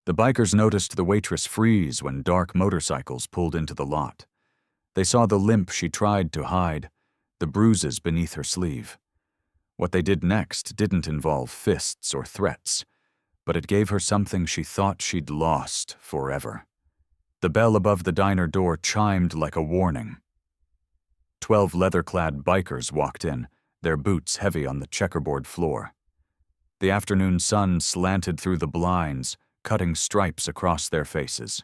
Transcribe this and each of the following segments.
The bikers noticed the waitress freeze when dark motorcycles pulled into the lot. They saw the limp she tried to hide, the bruises beneath her sleeve. What they did next didn't involve fists or threats, but it gave her something she thought she'd lost forever. The bell above the diner door chimed like a warning. 12 leather-clad bikers walked in, their boots heavy on the checkerboard floor. The afternoon sun slanted through the blinds, cutting stripes across their faces.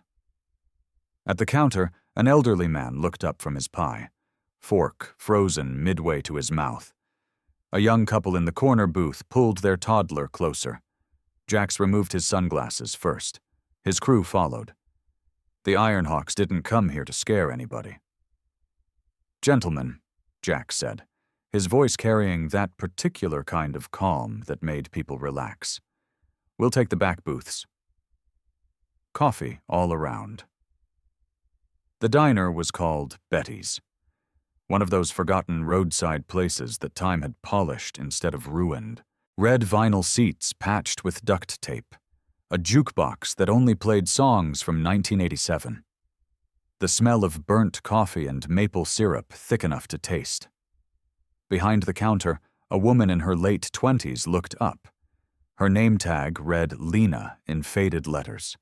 At the counter, an elderly man looked up from his pie, fork frozen midway to his mouth. A young couple in the corner booth pulled their toddler closer. Jax removed his sunglasses first. His crew followed. The Ironhawks didn't come here to scare anybody. "Gentlemen," Jax said, his voice carrying that particular kind of calm that made people relax. "We'll take the back booths." Coffee all around. The diner was called Betty's, one of those forgotten roadside places that time had polished instead of ruined. Red vinyl seats patched with duct tape. A jukebox that only played songs from 1987. The smell of burnt coffee and maple syrup thick enough to taste. Behind the counter, a woman in her late 20s looked up. Her name tag read Lena in faded letters.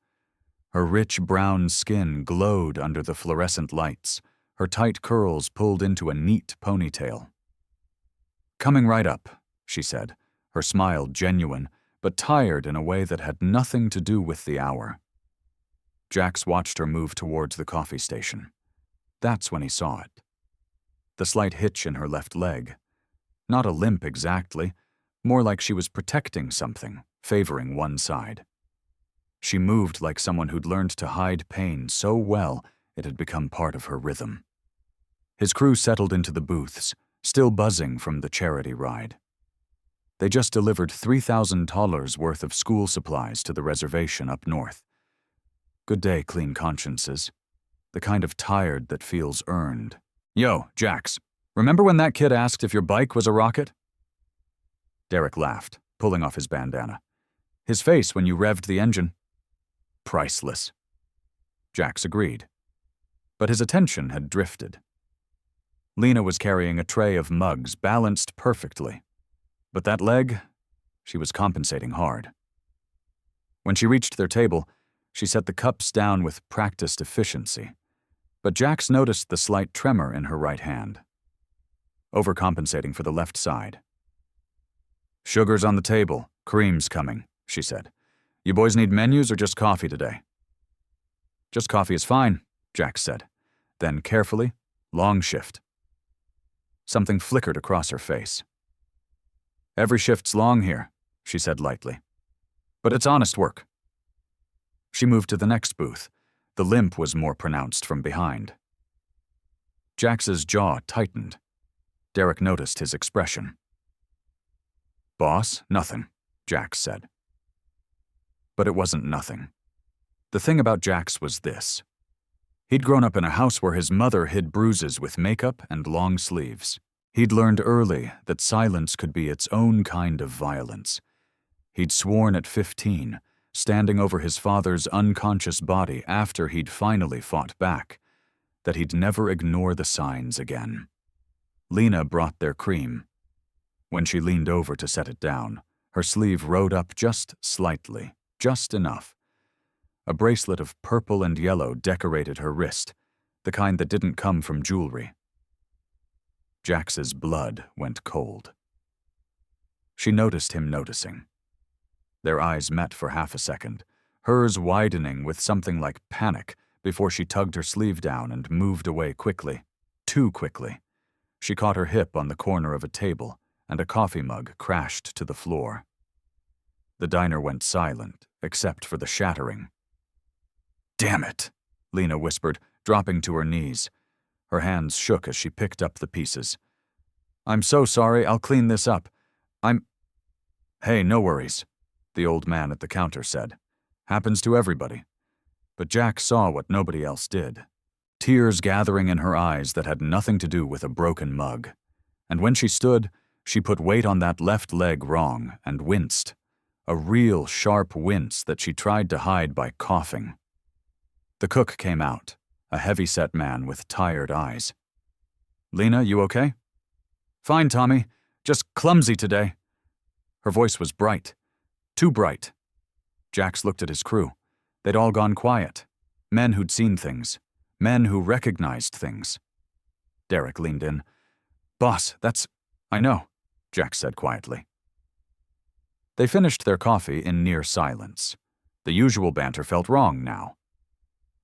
Her rich brown skin glowed under the fluorescent lights, her tight curls pulled into a neat ponytail. "Coming right up," she said, her smile genuine, but tired in a way that had nothing to do with the hour. Jax watched her move towards the coffee station. That's when he saw it. The slight hitch in her left leg. Not a limp exactly, more like she was protecting something, favoring one side. She moved like someone who'd learned to hide pain so well it had become part of her rhythm. His crew settled into the booths, still buzzing from the charity ride. They just delivered $3,000 worth of school supplies to the reservation up north. Good day, clean consciences. The kind of tired that feels earned. "Yo, Jax, remember when that kid asked if your bike was a rocket?" Derek laughed, pulling off his bandana. "His face when you revved the engine? Priceless." Jax agreed. But his attention had drifted. Lena was carrying a tray of mugs balanced perfectly. But that leg, she was compensating hard. When she reached their table, she set the cups down with practiced efficiency. But Jax noticed the slight tremor in her right hand. Overcompensating for the left side. "Sugar's on the table, cream's coming," she said. "You boys need menus or just coffee today?" "Just coffee is fine," Jax said. Then carefully, "Long shift." Something flickered across her face. "Every shift's long here," she said lightly. "But it's honest work." She moved to the next booth. The limp was more pronounced from behind. Jax's jaw tightened. Derek noticed his expression. "Boss, nothing," Jax said. But it wasn't nothing. The thing about Jax was this. He'd grown up in a house where his mother hid bruises with makeup and long sleeves. He'd learned early that silence could be its own kind of violence. He'd sworn at 15, standing over his father's unconscious body after he'd finally fought back, that he'd never ignore the signs again. Lena brought their cream. When she leaned over to set it down, her sleeve rode up just slightly, just enough. A bracelet of purple and yellow decorated her wrist, the kind that didn't come from jewelry. Jax's blood went cold. She noticed him noticing. Their eyes met for half a second, hers widening with something like panic before she tugged her sleeve down and moved away quickly. Too quickly. She caught her hip on the corner of a table, and a coffee mug crashed to the floor. The diner went silent, except for the shattering. "Damn it," Lena whispered, dropping to her knees. Her hands shook as she picked up the pieces. "I'm so sorry, I'll clean this up. Hey, no worries," the old man at the counter said. "Happens to everybody." But Jax saw what nobody else did. Tears gathering in her eyes that had nothing to do with a broken mug. And when she stood, she put weight on that left leg wrong and winced. a real sharp wince that she tried to hide by coughing. The cook came out, a heavy-set man with tired eyes. "Lena, you okay?" "Fine, Tommy. Just clumsy today." Her voice was bright. Too bright. Jax looked at his crew. They'd all gone quiet. Men who'd seen things. Men who recognized things. Derek leaned in. "Boss, that's—" "I know," Jax said quietly. They finished their coffee in near silence. The usual banter felt wrong now.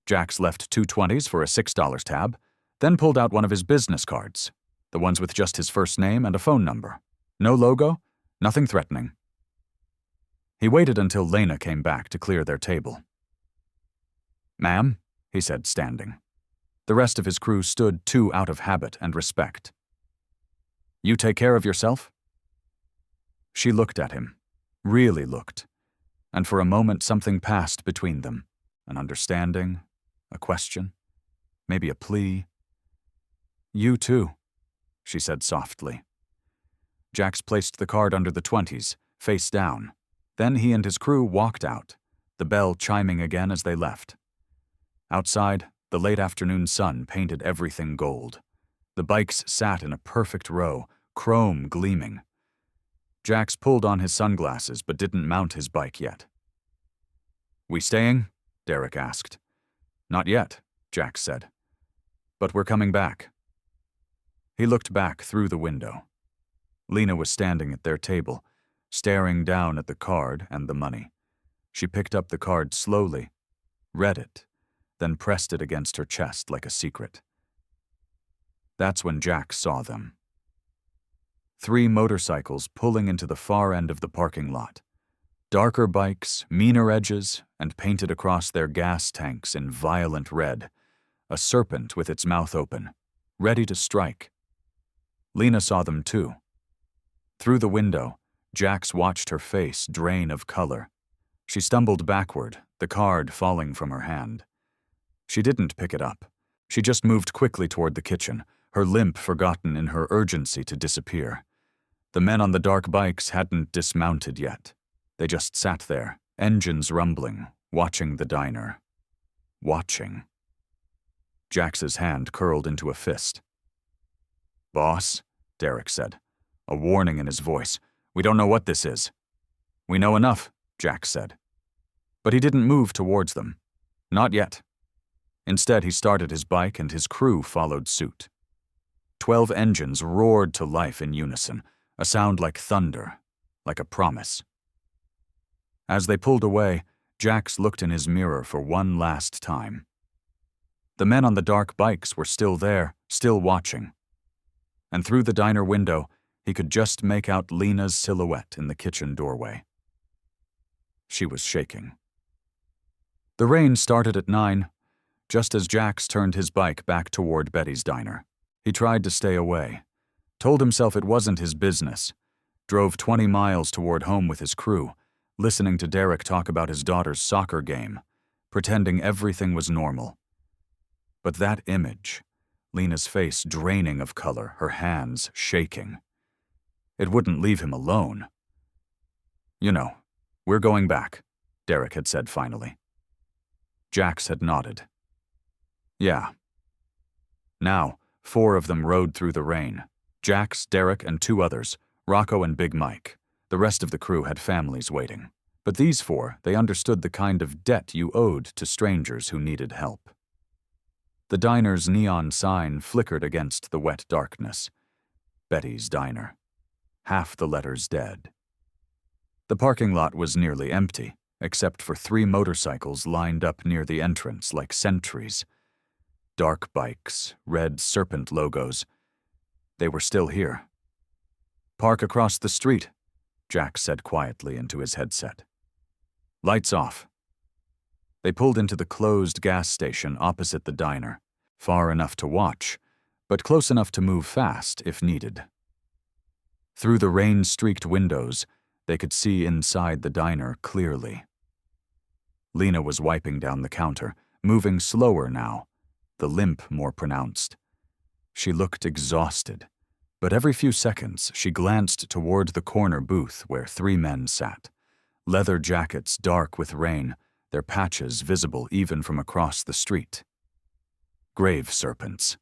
Jax left 2 20s for a $6 tab, then pulled out one of his business cards, the ones with just his first name and a phone number. No logo, nothing threatening. He waited until Lena came back to clear their table. "Ma'am," he said, standing. The rest of his crew stood too out of habit and respect. "You take care of yourself?" She looked at him, really looked, and for a moment something passed between them, an understanding, a question, maybe a plea. "You too," she said softly. Jax placed the card under the 20s, face down. Then he and his crew walked out, the bell chiming again as they left. Outside, the late afternoon sun painted everything gold. The bikes sat in a perfect row, chrome gleaming. Jax pulled on his sunglasses but didn't mount his bike yet. "We staying?" Derek asked. "Not yet," Jax said. "But we're coming back." He looked back through the window. Lena was standing at their table, staring down at the card and the money. She picked up the card slowly, read it, then pressed it against her chest like a secret. That's when Jax saw them. 3 motorcycles pulling into the far end of the parking lot. Darker bikes, meaner edges, and painted across their gas tanks in violent red. A serpent with its mouth open, ready to strike. Lena saw them too. Through the window, Jax watched her face drain of color. She stumbled backward, the card falling from her hand. She didn't pick it up. She just moved quickly toward the kitchen, her limp forgotten in her urgency to disappear. The men on the dark bikes hadn't dismounted yet. They just sat there, engines rumbling, watching the diner. Watching. Jax's hand curled into a fist. "Boss," Derek said, a warning in his voice. "We don't know what this is." "We know enough," Jax said. But he didn't move towards them. Not yet. Instead, he started his bike and his crew followed suit. 12 engines roared to life in unison, a sound like thunder, like a promise. As they pulled away, Jax looked in his mirror for one last time. The men on the dark bikes were still there, still watching. And through the diner window, he could just make out Lena's silhouette in the kitchen doorway. She was shaking. The rain started at 9, just as Jax turned his bike back toward Betty's diner. He tried to stay away, told himself it wasn't his business, drove 20 miles toward home with his crew, listening to Derek talk about his daughter's soccer game, pretending everything was normal. But that image, Lena's face draining of color, her hands shaking. It wouldn't leave him alone. "You know, we're going back," Derek had said finally. Jax had nodded. "Yeah." Now, 4 of them rode through the rain. Jax, Derek, and 2 others, Rocco and Big Mike. The rest of the crew had families waiting. But these 4, they understood the kind of debt you owed to strangers who needed help. The diner's neon sign flickered against the wet darkness. Betty's Diner. Half the letters dead. The parking lot was nearly empty, except for 3 motorcycles lined up near the entrance like sentries. Dark bikes, red serpent logos. They were still here. "Park across the street," Jax said quietly into his headset. "Lights off." They pulled into the closed gas station opposite the diner, far enough to watch, but close enough to move fast if needed. Through the rain-streaked windows, they could see inside the diner clearly. Lena was wiping down the counter, moving slower now, the limp more pronounced. She looked exhausted, but every few seconds she glanced toward the corner booth where 3 men sat, Leather jackets dark with rain, their patches visible even from across the street. Grave serpents.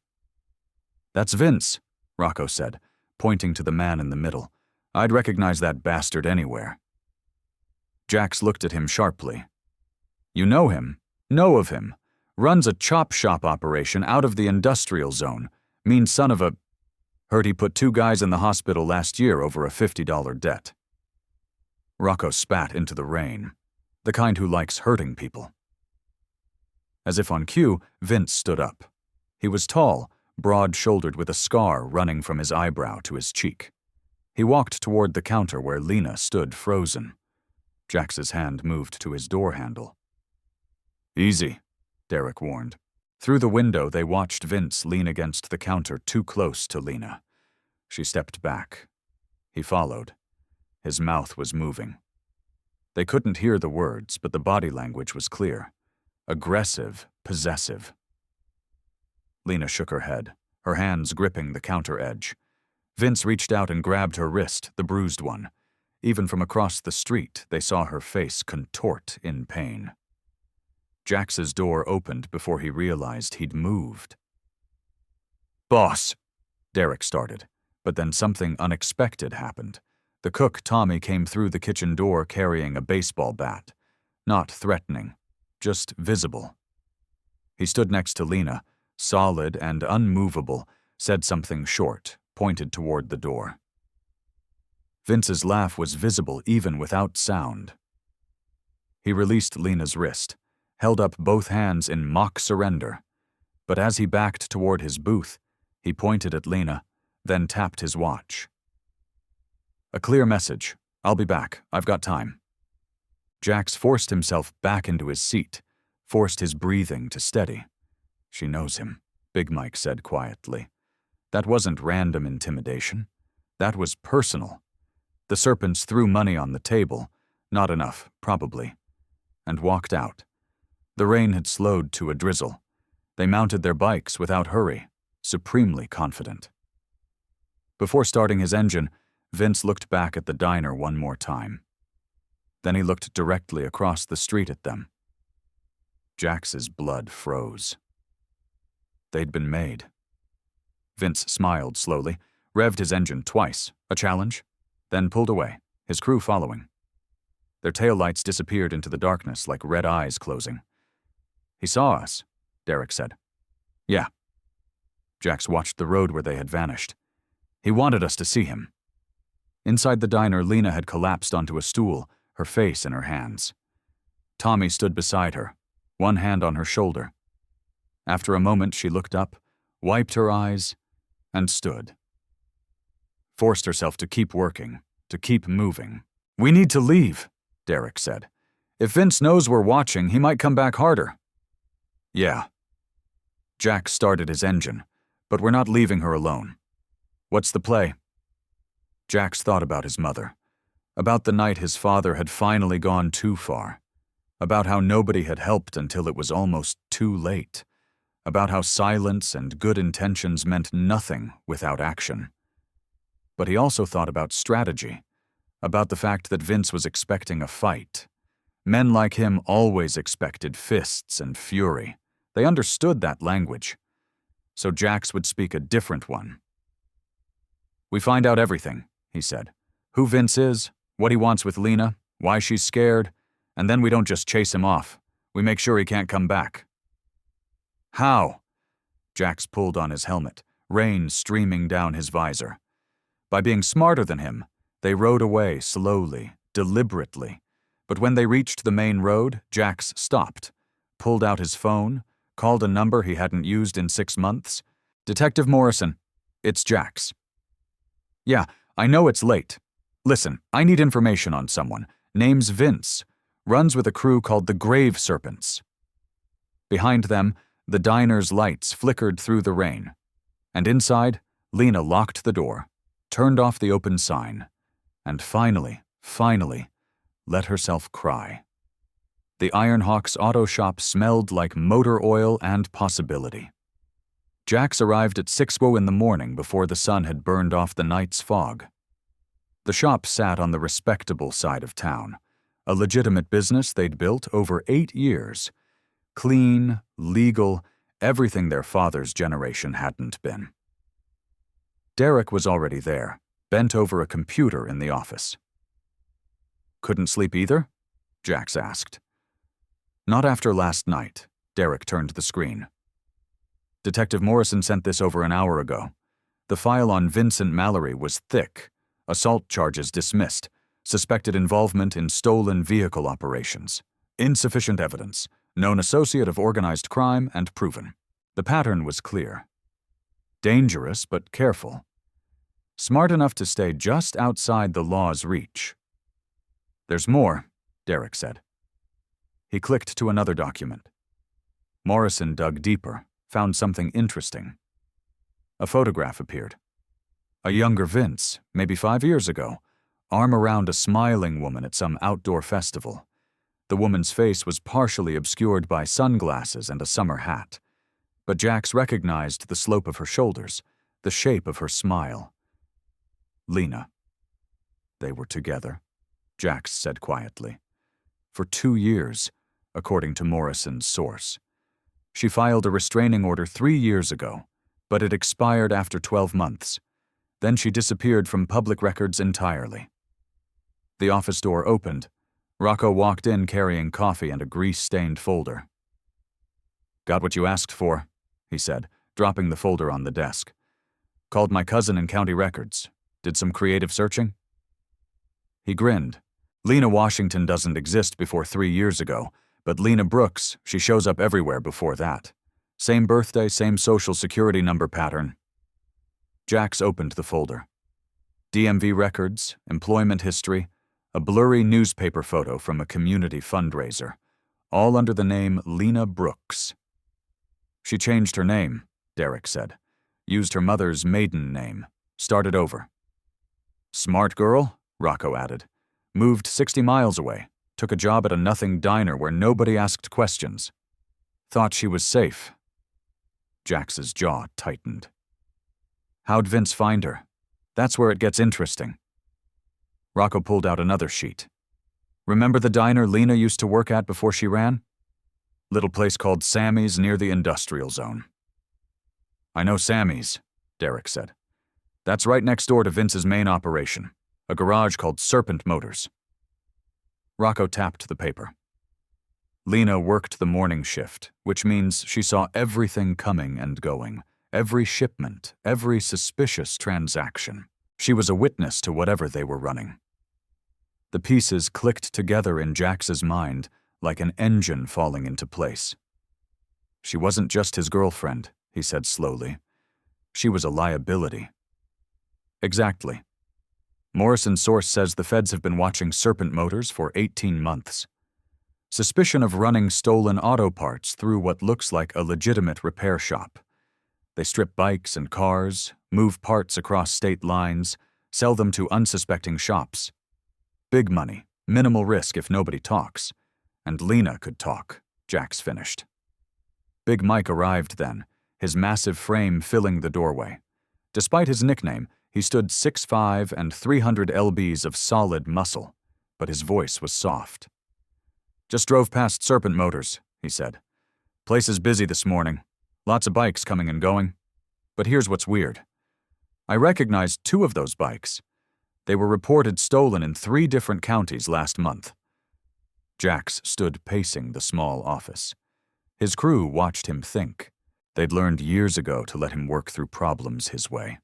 "That's Vince," Rocco said, pointing to the man in the middle. "I'd recognize that bastard anywhere." Jax looked at him sharply. "You know him? Know of him? Runs a chop shop operation out of the industrial zone. Mean son of a... Heard he put 2 guys in the hospital last year over a $50 debt." Rocco spat into the rain, the kind who likes hurting people. As if on cue, Vince stood up. He was tall, broad-shouldered with a scar running from his eyebrow to his cheek. He walked toward the counter where Lena stood frozen. Jax's hand moved to his door handle. "Easy," Derek warned. Through the window, they watched Vince lean against the counter too close to Lena. She stepped back. He followed. His mouth was moving. They couldn't hear the words, but the body language was clear. Aggressive, possessive. Lena shook her head, her hands gripping the counter edge. Vince reached out and grabbed her wrist, the bruised one. Even from across the street, they saw her face contort in pain. Jax's door opened before he realized he'd moved. "Boss," Derek started, but then something unexpected happened. The cook, Tommy, came through the kitchen door carrying a baseball bat. Not threatening, just visible. He stood next to Lena, solid and unmovable, said something short, pointed toward the door. Vince's laugh was visible even without sound. He released Lena's wrist, held up both hands in mock surrender, but as he backed toward his booth, he pointed at Lena, then tapped his watch. "A clear message. I'll be back. I've got time." Jax forced himself back into his seat, forced his breathing to steady. "She knows him," Big Mike said quietly. That wasn't random intimidation. That was personal. The serpents threw money on the table, not enough, probably, and walked out. The rain had slowed to a drizzle. They mounted their bikes without hurry, supremely confident. Before starting his engine, Vince looked back at the diner one more time. Then he looked directly across the street at them. Jax's blood froze. They'd been made. Vince smiled slowly, revved his engine twice, a challenge, then pulled away, his crew following. Their taillights disappeared into the darkness like red eyes closing. "He saw us," Derek said. "Yeah." Jax watched the road where they had vanished. "He wanted us to see him." Inside the diner, Lena had collapsed onto a stool, her face in her hands. Tommy stood beside her, one hand on her shoulder. After a moment, she looked up, wiped her eyes, and stood. Forced herself to keep working, to keep moving. "We need to leave," Derek said. "If Vince knows we're watching, he might come back harder." "Yeah." Jax started his engine, "but we're not leaving her alone. What's the play?" Jax thought about his mother, about the night his father had finally gone too far, about how nobody had helped until it was almost too late, about how silence and good intentions meant nothing without action. But he also thought about strategy, about the fact that Vince was expecting a fight. Men like him always expected fists and fury. They understood that language. So Jax would speak a different one. "We find out everything," he said. "Who Vince is, what he wants with Lena, why she's scared, and then we don't just chase him off. We make sure he can't come back." "How?" Jax pulled on his helmet, rain streaming down his visor. By being smarter than him, they rode away slowly, deliberately. But when they reached the main road, Jax stopped, pulled out his phone, called a number he hadn't used in 6 months. "Detective Morrison, it's Jax." "Yeah, I know it's late. Listen, I need information on someone. Name's Vince. Runs with a crew called the Grave Serpents." Behind them, the diner's lights flickered through the rain. And inside, Lena locked the door, turned off the open sign, and finally, let herself cry. The Ironhawk's auto shop smelled like motor oil and possibility. Jax arrived at 6 in the morning before the sun had burned off the night's fog. The shop sat on the respectable side of town, A legitimate business they'd built over 8 years. Clean, legal, everything their father's generation hadn't been. Derek was already there, bent over a computer in the office. "Couldn't sleep either?" Jax asked. "Not after last night." Derek turned to the screen. "Detective Morrison sent this over an hour ago. The file on Vincent Mallory was thick. Assault charges dismissed. Suspected involvement in stolen vehicle operations. Insufficient evidence. Known associate of organized crime and proven." The pattern was clear. Dangerous but careful. Smart enough to stay just outside the law's reach. "There's more," Derek said. He clicked to another document. Morrison dug deeper, found something interesting. A photograph appeared. A younger Vince, maybe 5 years ago, arm around a smiling woman at some outdoor festival. The woman's face was partially obscured by sunglasses and a summer hat. But Jax recognized the slope of her shoulders, the shape of her smile. Lena. They were together, Jax said quietly. For 2 years, according to Morrison's source. She filed a restraining order 3 years ago, but it expired after 12 months. Then she disappeared from public records entirely. The office door opened. Rocco walked in carrying coffee and a grease-stained folder. "Got what you asked for," he said, dropping the folder on the desk. "Called my cousin in county records. Did some creative searching?" He grinned. "Lena Washington doesn't exist before 3 years ago, but Lena Brooks, she shows up everywhere before that. Same birthday, same social security number pattern." Jax opened the folder. DMV records, employment history, a blurry newspaper photo from a community fundraiser, all under the name Lena Brooks. "She changed her name," Derek said. "Used her mother's maiden name. Started over." "Smart girl," Rocco added. "Moved 60 miles away. Took a job at a nothing diner where nobody asked questions. Thought she was safe." Jax's jaw tightened. "How'd Vince find her? That's where it gets interesting." Rocco pulled out another sheet. "Remember the diner Lena used to work at before she ran? Little place called Sammy's near the industrial zone." "I know Sammy's," Derek said. "That's right next door to Vince's main operation, a garage called Serpent Motors." Rocco tapped the paper. Lena worked the morning shift, which means she saw everything coming and going, every shipment, every suspicious transaction. She was a witness to whatever they were running. The pieces clicked together in Jax's mind like an engine falling into place. "She wasn't just his girlfriend," he said slowly. "She was a liability." "Exactly. Morrison's source says the feds have been watching Serpent Motors for 18 months. Suspicion of running stolen auto parts through what looks like a legitimate repair shop. They strip bikes and cars, move parts across state lines, sell them to unsuspecting shops. Big money, minimal risk if nobody talks. And Lena could talk," Jax finished. Big Mike arrived then, his massive frame filling the doorway. Despite his nickname, he stood 6'5" and 300 lbs of solid muscle, but his voice was soft. "Just drove past Serpent Motors," he said. "Place is busy this morning. Lots of bikes coming and going. But here's what's weird. I recognized 2 of those bikes. They were reported stolen in 3 different counties last month." Jax stood pacing the small office. His crew watched him think. They'd learned years ago to let him work through problems his way.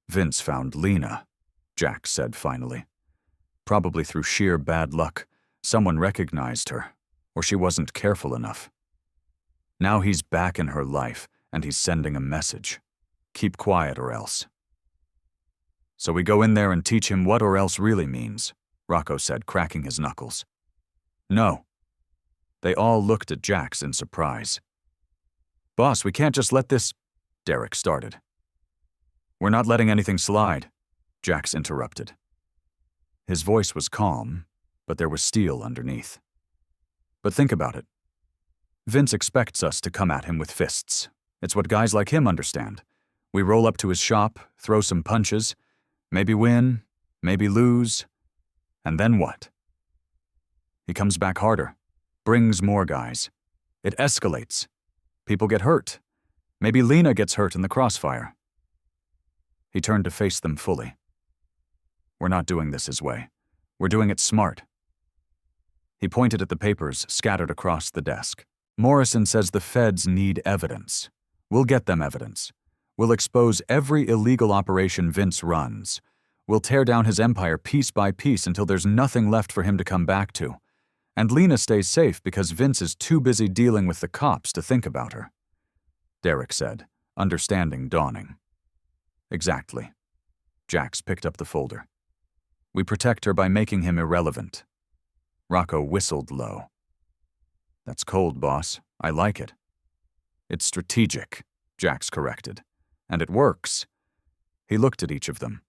"Vince found Lena," Jax said finally. "Probably through sheer bad luck. Someone recognized her, or she wasn't careful enough. Now he's back in her life, and he's sending a message. Keep quiet or else." "So we go in there and teach him what or else really means," Rocco said, cracking his knuckles. "No." They all looked at Jax in surprise. "Boss, we can't just let this—" Derek started. "We're not letting anything slide," Jax interrupted. His voice was calm, but there was steel underneath. "But think about it. Vince expects us to come at him with fists. It's what guys like him understand. We roll up to his shop, throw some punches, maybe win, maybe lose, and then what? He comes back harder, brings more guys. It escalates. People get hurt. Maybe Lena gets hurt in the crossfire. He turned to face them fully. We're not doing this his way. We're doing it smart. He pointed at the papers scattered across the desk. Morrison says the feds need evidence. We'll get them evidence. We'll expose every illegal operation Vince runs. We'll tear down his empire piece by piece until there's nothing left for him to come back to. And Lena stays safe because Vince is too busy dealing with the cops to think about her. Derek said, understanding dawning. Exactly. Jax picked up the folder. We protect her by making him irrelevant. Rocco whistled low. That's cold, boss. I like it. It's strategic, Jax corrected. And it works. He looked at each of them.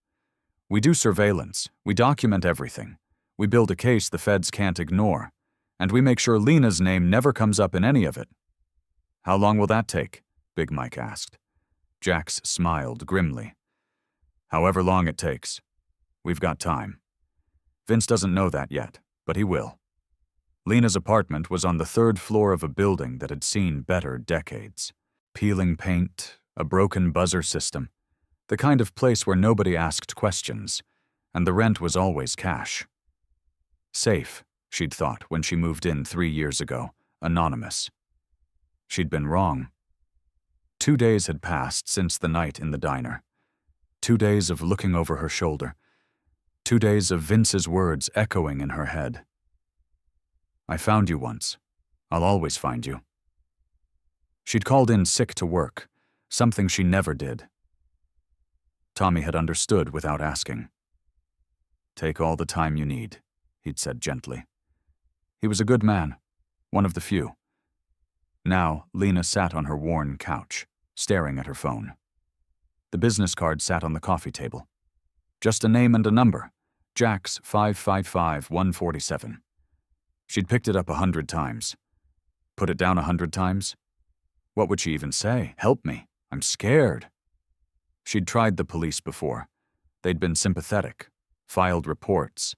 We do surveillance. We document everything. We build a case the feds can't ignore. And we make sure Lena's name never comes up in any of it. How long will that take? Big Mike asked. Jax smiled grimly. However long it takes. We've got time. Vince doesn't know that yet, but he will. Lena's apartment was on the 3rd floor of a building that had seen better decades. Peeling paint, a broken buzzer system, the kind of place where nobody asked questions, and the rent was always cash. Safe, she'd thought when she moved in 3 years ago, anonymous. She'd been wrong. 2 days had passed since the night in the diner. 2 days of looking over her shoulder. 2 days of Vince's words echoing in her head. I found you once. I'll always find you. She'd called in sick to work, something she never did. Tommy had understood without asking. Take all the time you need, he'd said gently. He was a good man, one of the few. Now, Lena sat on her worn couch, staring at her phone. The business card sat on the coffee table. Just a name and a number, Jax 555-147. She'd picked it up 100 times. Put it down 100 times? What would she even say? Help me. I'm scared. She'd tried the police before. They'd been sympathetic, filed reports,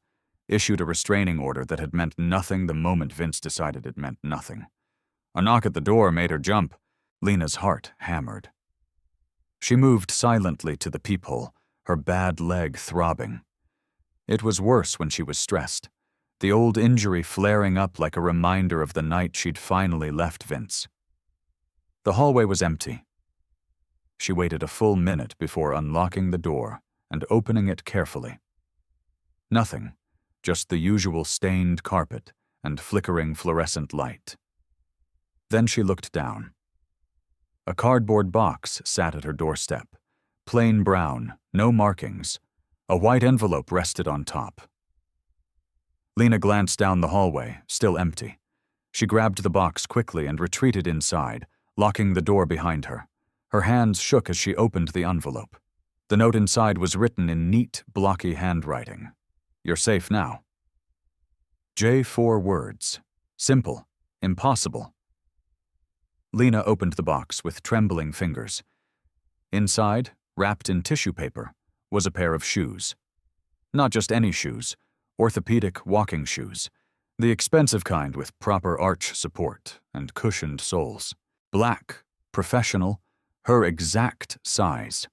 issued a restraining order that had meant nothing the moment Vince decided it meant nothing. A knock at the door made her jump. Lena's heart hammered. She moved silently to the peephole, her bad leg throbbing. It was worse when she was stressed, the old injury flaring up like a reminder of the night she'd finally left Vince. The hallway was empty. She waited a full minute before unlocking the door and opening it carefully. Nothing, just the usual stained carpet and flickering fluorescent light. Then she looked down. A cardboard box sat at her doorstep, plain brown, no markings. A white envelope rested on top. Lena glanced down the hallway, still empty. She grabbed the box quickly and retreated inside, locking the door behind her. Her hands shook as she opened the envelope. The note inside was written in neat, blocky handwriting. You're safe now. J4 words. Simple. Impossible. Lena opened the box with trembling fingers. Inside, wrapped in tissue paper, was a pair of shoes. Not just any shoes, orthopedic walking shoes, the expensive kind with proper arch support and cushioned soles. Black, professional, her exact size.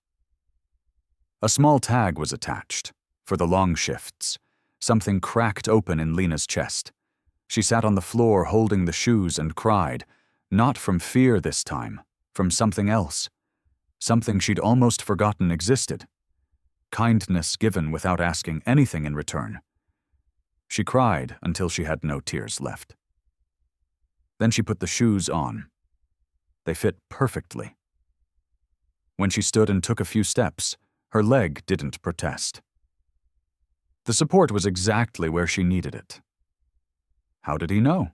A small tag was attached, for the long shifts. Something cracked open in Lena's chest. She sat on the floor holding the shoes and cried, not from fear this time, from something else. Something she'd almost forgotten existed. Kindness given without asking anything in return. She cried until she had no tears left. Then she put the shoes on. They fit perfectly. When she stood and took a few steps, her leg didn't protest. The support was exactly where she needed it. How did he know?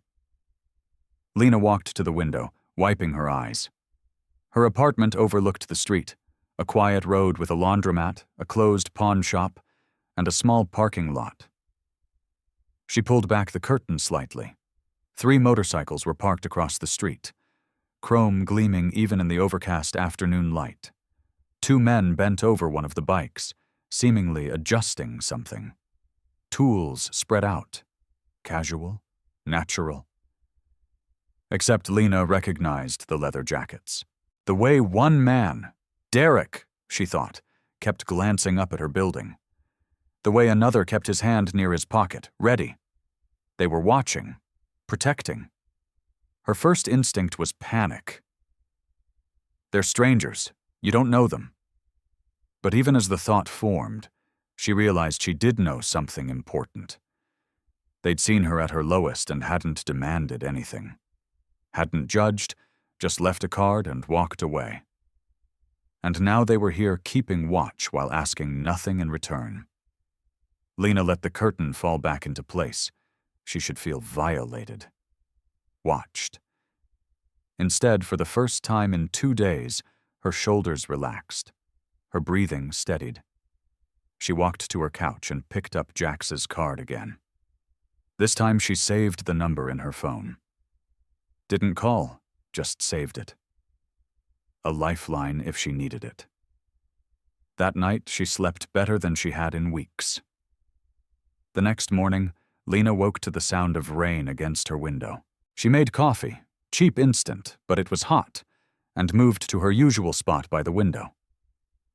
Lena walked to the window, wiping her eyes. Her apartment overlooked the street, a quiet road with a laundromat, a closed pawn shop, and a small parking lot. She pulled back the curtain slightly. 3 motorcycles were parked across the street, chrome gleaming even in the overcast afternoon light. 2 men bent over one of the bikes, seemingly adjusting something. Tools spread out, casual, natural. Except Lena recognized the leather jackets. The way one man, Derek, she thought, kept glancing up at her building. The way another kept his hand near his pocket, ready. They were watching, protecting. Her first instinct was panic. They're strangers. You don't know them. But even as the thought formed, she realized she did know something important. They'd seen her at her lowest and hadn't demanded anything. Hadn't judged, just left a card and walked away. And now they were here keeping watch while asking nothing in return. Lena let the curtain fall back into place. She should feel violated. Watched. Instead, for the first time in 2 days, her shoulders relaxed. Her breathing steadied. She walked to her couch and picked up Jax's card again. This time she saved the number in her phone. Didn't call, just saved it. A lifeline if she needed it. That night she slept better than she had in weeks. The next morning, Lena woke to the sound of rain against her window. She made coffee, cheap instant, but it was hot, and moved to her usual spot by the window.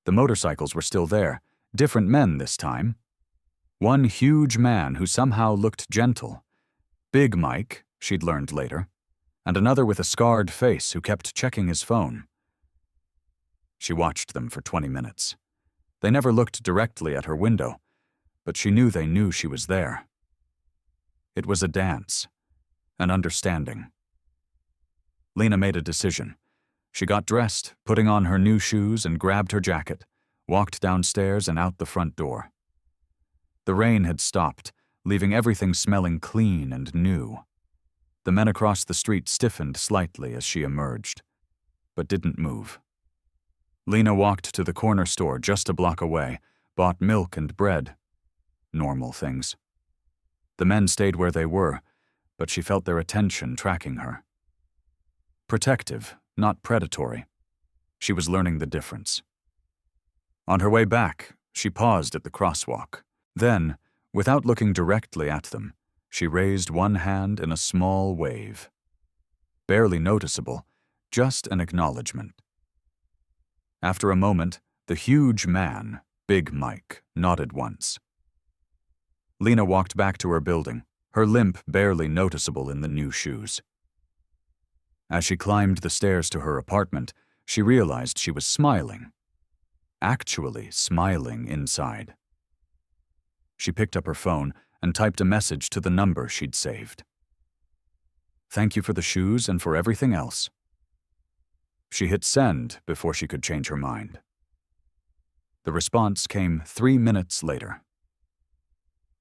The motorcycles were still there, different men this time. One huge man who somehow looked gentle. Big Mike, she'd learned later, and another with a scarred face who kept checking his phone. She watched them for 20 minutes. They never looked directly at her window, but she knew they knew she was there. It was a dance, an understanding. Lena made a decision. She got dressed, putting on her new shoes and grabbed her jacket, walked downstairs and out the front door. The rain had stopped, leaving everything smelling clean and new. The men across the street stiffened slightly as she emerged, but didn't move. Lena walked to the corner store just a block away, bought milk and bread. Normal things. The men stayed where they were, but she felt their attention tracking her. Protective, not predatory. She was learning the difference. On her way back, she paused at the crosswalk. Then, without looking directly at them, she raised one hand in a small wave. Barely noticeable, just an acknowledgement. After a moment, the huge man, Big Mike, nodded once. Lena walked back to her building, her limp barely noticeable in the new shoes. As she climbed the stairs to her apartment, she realized she was smiling. Actually smiling inside. She picked up her phone and typed a message to the number she'd saved. Thank you for the shoes and for everything else. She hit send before she could change her mind. The response came 3 minutes later.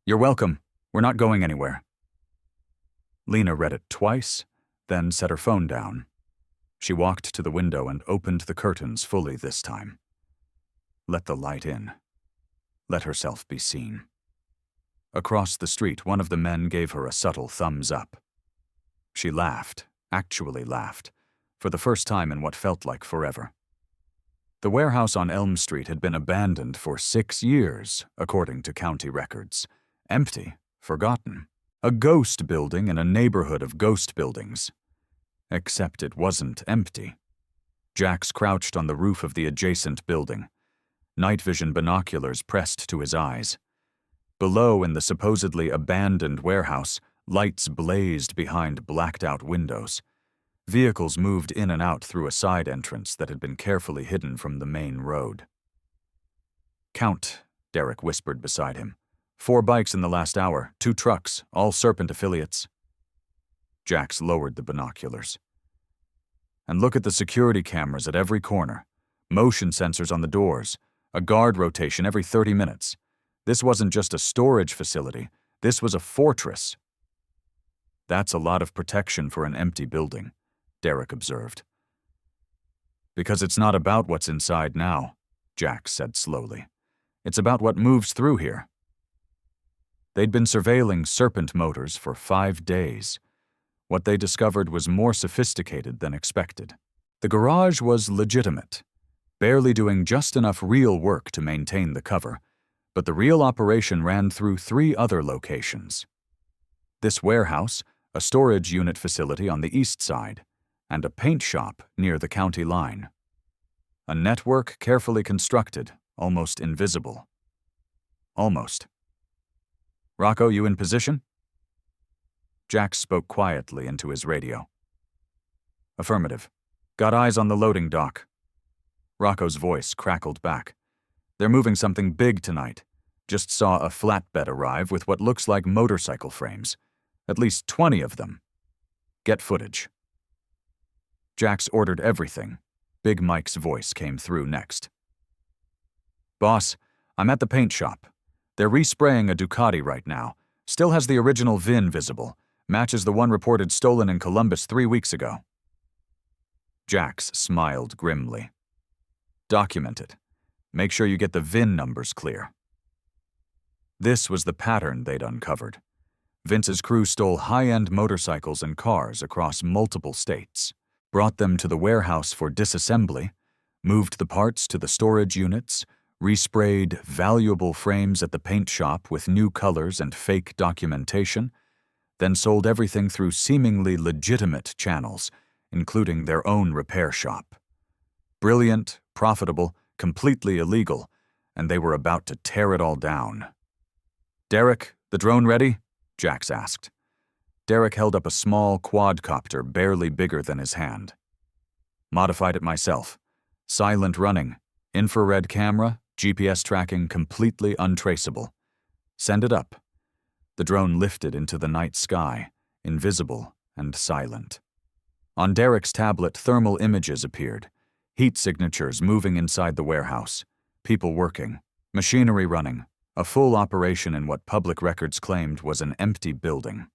You're welcome. We're not going anywhere. Lena read it twice, then set her phone down. She walked to the window and opened the curtains fully this time. Let the light in. Let herself be seen. Across the street, one of the men gave her a subtle thumbs up. She laughed, actually laughed, for the first time in what felt like forever. The warehouse on Elm Street had been abandoned for 6 years, according to county records. Empty, forgotten. A ghost building in a neighborhood of ghost buildings. Except it wasn't empty. Jax crouched on the roof of the adjacent building, night vision binoculars pressed to his eyes. Below, in the supposedly abandoned warehouse, lights blazed behind blacked-out windows. Vehicles moved in and out through a side entrance that had been carefully hidden from the main road. Count, Derek whispered beside him. 4 bikes in the last hour, 2 trucks, all Serpent affiliates. Jax lowered the binoculars. And look at the security cameras at every corner. Motion sensors on the doors. A guard rotation every 30 minutes. This wasn't just a storage facility. This was a fortress. That's a lot of protection for an empty building, Derek observed. Because it's not about what's inside now, Jax said slowly. It's about what moves through here. They'd been surveilling Serpent Motors for 5 days. What they discovered was more sophisticated than expected. The garage was legitimate, barely doing just enough real work to maintain the cover, but the real operation ran through 3 other locations. This warehouse, a storage unit facility on the east side, and a paint shop near the county line. A network carefully constructed, almost invisible. Almost. "Rocco, you in position?" Jack spoke quietly into his radio. "Affirmative. Got eyes on the loading dock." Rocco's voice crackled back. "They're moving something big tonight. Just saw a flatbed arrive with what looks like motorcycle frames. At least 20 of them. Get footage." Jax ordered everything. Big Mike's voice came through next. "Boss, I'm at the paint shop. They're respraying a Ducati right now. Still has the original VIN visible. Matches the one reported stolen in Columbus 3 weeks ago." Jax smiled grimly. "Document it. Make sure you get the VIN numbers clear." This was the pattern they'd uncovered. Vince's crew stole high-end motorcycles and cars across multiple states, brought them to the warehouse for disassembly, moved the parts to the storage units, resprayed valuable frames at the paint shop with new colors and fake documentation, then sold everything through seemingly legitimate channels, including their own repair shop. Brilliant, profitable, completely illegal, and they were about to tear it all down. "Derek, the drone ready?" Jax asked. Derek held up a small quadcopter barely bigger than his hand. "Modified it myself. Silent running, infrared camera, GPS tracking completely untraceable. Send it up." The drone lifted into the night sky, invisible and silent. On Derek's tablet, thermal images appeared, heat signatures moving inside the warehouse, people working, machinery running, a full operation in what public records claimed was an empty building.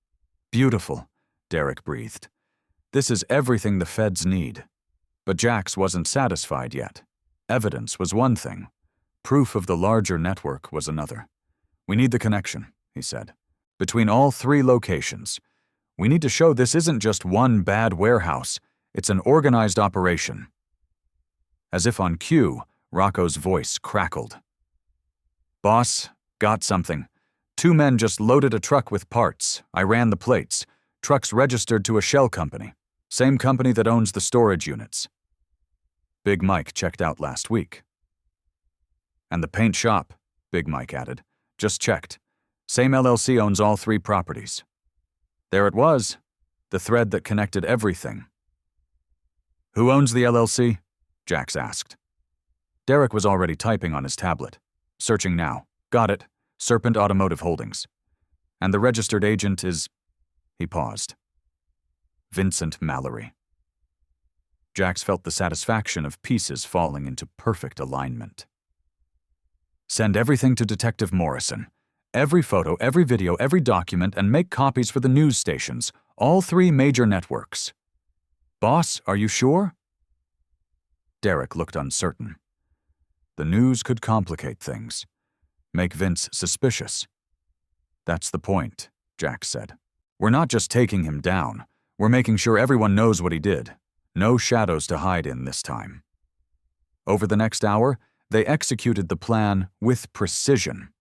"Beautiful," Derek breathed. "This is everything the feds need." But Jax wasn't satisfied yet. Evidence was one thing. Proof of the larger network was another. "We need the connection," he said, "between all 3 locations. We need to show this isn't just one bad warehouse, it's an organized operation." As if on cue, Rocco's voice crackled. "Boss, got something. 2 men just loaded a truck with parts. I ran the plates. Truck's registered to a shell company. Same company that owns the storage units." Big Mike checked out last week. "And the paint shop," Big Mike added. "Just checked. Same LLC owns all 3 properties." There it was, the thread that connected everything. "Who owns the LLC?" Jax asked. Derek was already typing on his tablet. "Searching now. Got it. Serpent Automotive Holdings. And the registered agent is..." He paused. "Vincent Mallory." Jax felt the satisfaction of pieces falling into perfect alignment. "Send everything to Detective Morrison. Every photo, every video, every document, and make copies for the news stations, all 3 major networks." "Boss, are you sure?" Derek looked uncertain. The news could complicate things, make Vince suspicious. "That's the point," Jax said. "We're not just taking him down, we're making sure everyone knows what he did. No shadows to hide in this time." Over the next hour, they executed the plan with precision.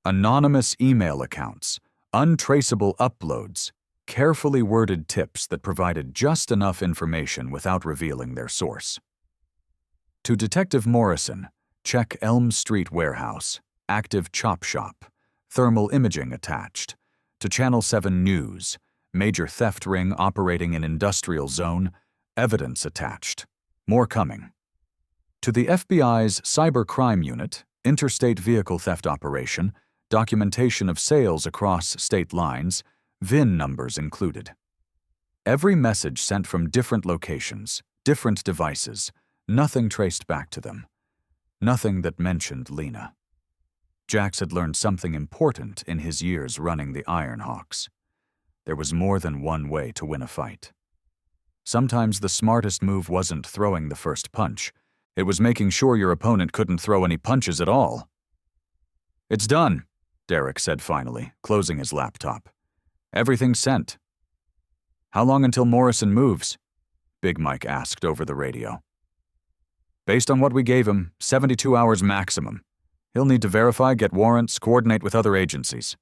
Anonymous email accounts, untraceable uploads, carefully worded tips that provided just enough information without revealing their source. To Detective Morrison, check Elm Street warehouse, active chop shop, thermal imaging attached. To Channel 7 News, major theft ring operating in industrial zone, evidence attached. More coming. To the FBI's cybercrime unit, interstate vehicle theft operation, documentation of sales across state lines, VIN numbers included. Every message sent from different locations, different devices, nothing traced back to them. Nothing that mentioned Lena. Jax had learned something important in his years running the Ironhawks. There was more than one way to win a fight. Sometimes the smartest move wasn't throwing the first punch. It was making sure your opponent couldn't throw any punches at all. "It's done," Derek said finally, closing his laptop. "Everything's sent." "How long until Morrison moves?" Big Mike asked over the radio. "Based on what we gave him, 72 hours maximum. He'll need to verify, get warrants, coordinate with other agencies."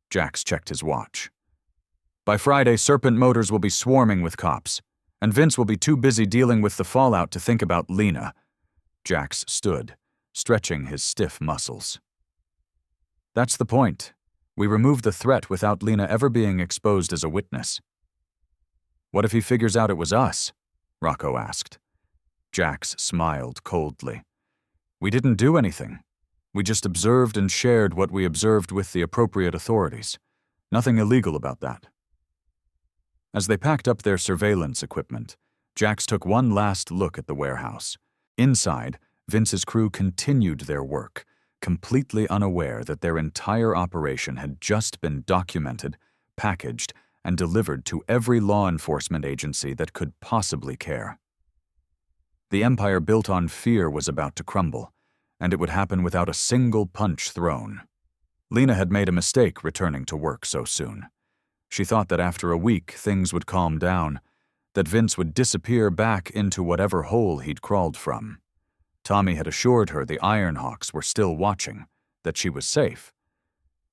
Jax checked his watch. By Friday, Serpent Motors will be swarming with cops, and Vince will be too busy dealing with the fallout to think about Lena. Jax stood, stretching his stiff muscles. That's the point. We removed the threat without Lena ever being exposed as a witness. What if he figures out it was us? Rocco asked. Jax smiled coldly. We didn't do anything. We just observed and shared what we observed with the appropriate authorities. Nothing illegal about that. As they packed up their surveillance equipment, Jax took one last look at the warehouse. Inside, Vince's crew continued their work, completely unaware that their entire operation had just been documented, packaged, and delivered to every law enforcement agency that could possibly care. The empire built on fear was about to crumble, and it would happen without a single punch thrown. Lena had made a mistake returning to work so soon. She thought that after a week things would calm down, that Vince would disappear back into whatever hole he'd crawled from. Tommy had assured her the Ironhawks were still watching, that she was safe.